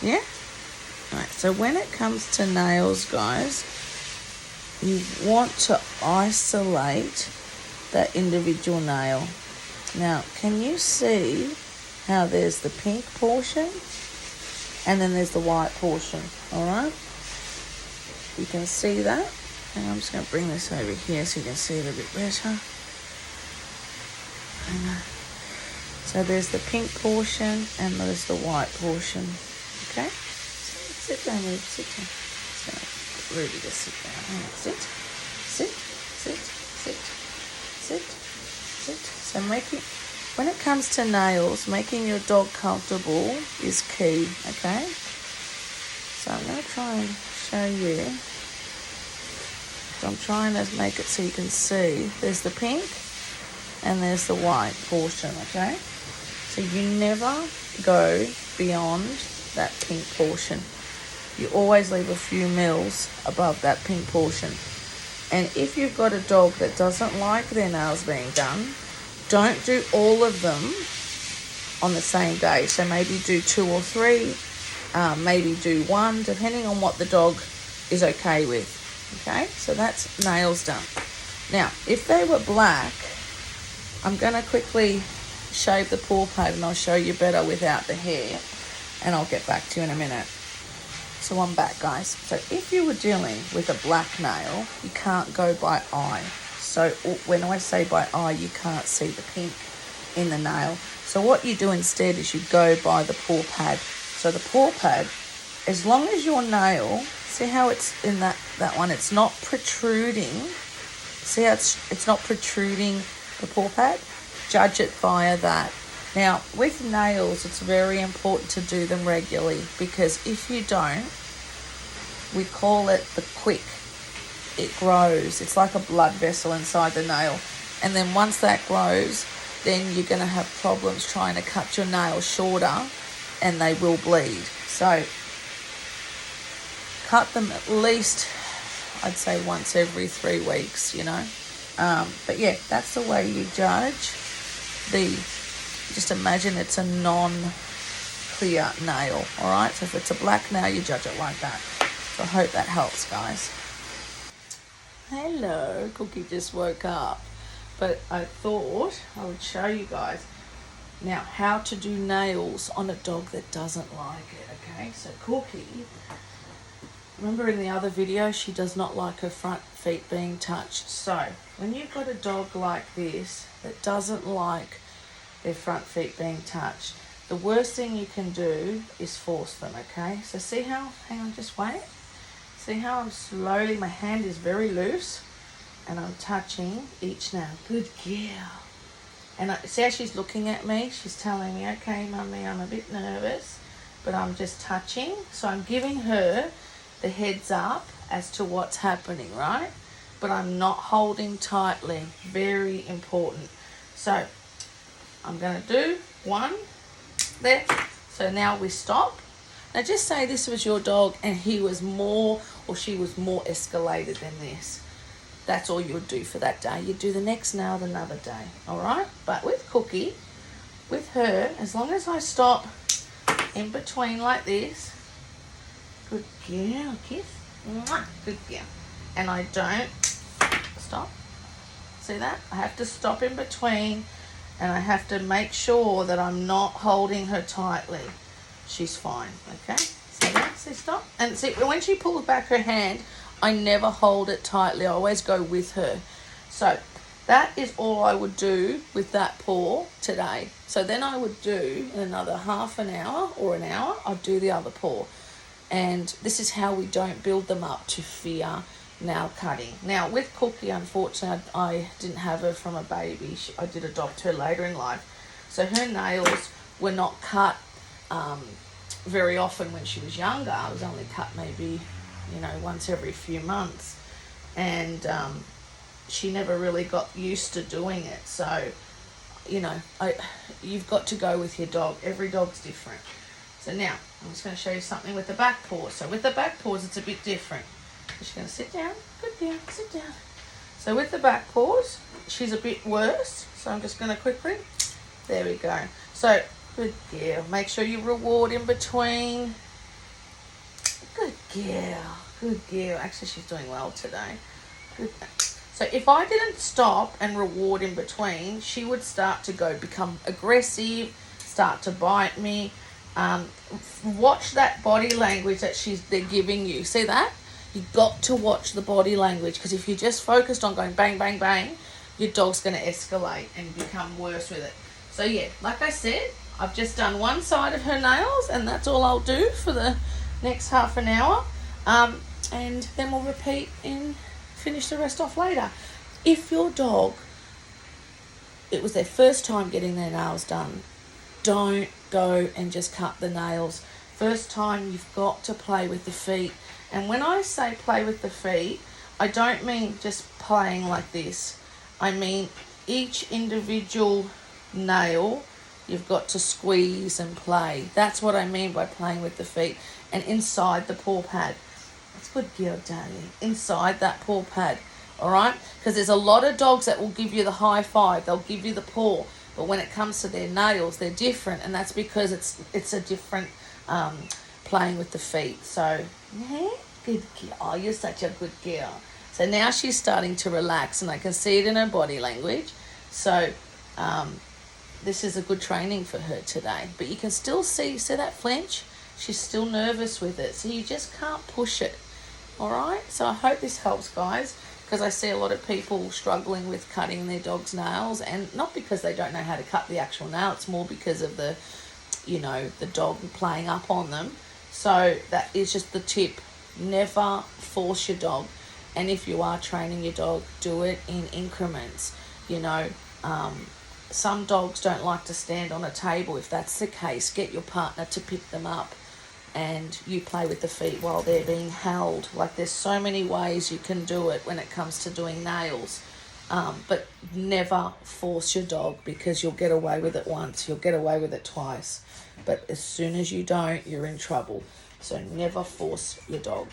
Yeah? Right, so when it comes to nails, guys, you want to isolate that individual nail. Now, can you see how there's the pink portion and then there's the white portion, all right? You can see that. And I'm just going to bring this over here so you can see it a bit better. So there's the pink portion and there's the white portion, okay? Sit down, Ruby, sit down. Just going to get Ruby to sit down. Hang on, sit. So when it comes to nails, making your dog comfortable is key, okay? So I'm going to try and show you. So I'm trying to make it so you can see. There's the pink and there's the white portion, okay? So you never go beyond that pink portion. You always leave a few mils above that pink portion. And if you've got a dog that doesn't like their nails being done, don't do all of them on the same day. So maybe do 2 or 3, maybe do 1, depending on what the dog is okay with. Okay, so that's nails done. Now, if they were black, I'm going to quickly shave the paw pad and I'll show you better without the hair, and I'll get back to you in a minute. So I'm back, guys. So if you were dealing with a black nail, you can't go by eye. So when I say by eye, you can't see the pink in the nail. So what you do instead is you go by the paw pad. So the paw pad, as long as your nail, see how it's in that one, it's not protruding. See how it's not protruding the paw pad? Judge it via that. Now, with nails, it's very important to do them regularly, because if you don't, we call it the quick. It grows. It's like a blood vessel inside the nail. And then once that grows, then you're going to have problems trying to cut your nails shorter, and they will bleed. So cut them at least, I'd say, once every 3 weeks, you know. But yeah, that's the way you judge just imagine it's a non-clear nail, all right? So if it's a black nail, you judge it like that. So I hope that helps, guys. Hello, Cookie just woke up. But I thought I would show you guys now how to do nails on a dog that doesn't like it, okay? So Cookie, remember in the other video, she does not like her front feet being touched. So when you've got a dog like this that doesn't like their front feet being touched, the worst thing you can do is force them, okay? So see how, hang on, just wait. See how I'm slowly, my hand is very loose and I'm touching each nail. Good girl. And see how she's looking at me? She's telling me, okay, Mummy, I'm a bit nervous, but I'm just touching. So I'm giving her the heads up as to what's happening, right? But I'm not holding tightly. Very important. So I'm going to do 1 there. So now we stop. Now just say this was your dog and he was more, or she was more escalated than this. That's all you would do for that day. You'd do the next nail another day, all right? But with Cookie, with her, as long as I stop in between like this, good girl, kiss, mwah, good girl, and I don't stop, see that? I have to stop in between, and I have to make sure that I'm not holding her tightly. She's fine, okay? See that? See, stop. And see, when she pulls back her hand, I never hold it tightly. I always go with her. So that is all I would do with that paw today. So then I would do in another half an hour or an hour, I'd do the other paw. And this is how we don't build them up to fear nail cutting. Now with Cookie, unfortunately, I didn't have her from a baby. I did adopt her later in life. So her nails were not cut very often when she was younger. I was only cut maybe, once every few months. And she never really got used to doing it. So, you've got to go with your dog. Every dog's different. So now, I'm just going to show you something with the back paws. So with the back paws, it's a bit different. She's going to sit down. Good girl, sit down. So with the back paws, she's a bit worse. So I'm just going to quickly, there we go. So, good girl. Make sure you reward in between. girl. Good girl. Actually, she's doing well today. Good. So if I didn't stop and reward in between, she would start to become aggressive, start to bite me. Watch that body language that they're giving you. See that? You've got to watch the body language, because if you're just focused on going bang, bang, bang, your dog's going to escalate and become worse with it. So yeah, like I said, I've just done one side of her nails, and that's all I'll do for the next half an hour. And then we'll repeat and finish the rest off later. If your dog, it was their first time getting their nails done, don't go and just cut the nails. First time, you've got to play with the feet. And when I say play with the feet, I don't mean just playing like this. I mean each individual nail, you've got to squeeze and play. That's what I mean by playing with the feet. And inside the paw pad. That's good girl, Danny. Inside that paw pad. All right? Because there's a lot of dogs that will give you the high five. They'll give you the paw. But when it comes to their nails, they're different. And that's because it's a different playing with the feet. So, yeah, good girl. Oh, you're such a good girl. So now she's starting to relax, and I can see it in her body language. So this is a good training for her today. But you can still see that flinch? She's still nervous with it. So you just can't push it. All right? So I hope this helps, guys, because I see a lot of people struggling with cutting their dog's nails, and not because they don't know how to cut the actual nail. It's more because of the dog playing up on them. So that is just the tip. Never force your dog. And if you are training your dog, do it in increments. Some dogs don't like to stand on a table. If that's the case, get your partner to pick them up and you play with the feet while they're being held. Like, there's so many ways you can do it when it comes to doing nails. But never force your dog, because you'll get away with it once, you'll get away with it twice. But as soon as you don't, you're in trouble. So never force your dog.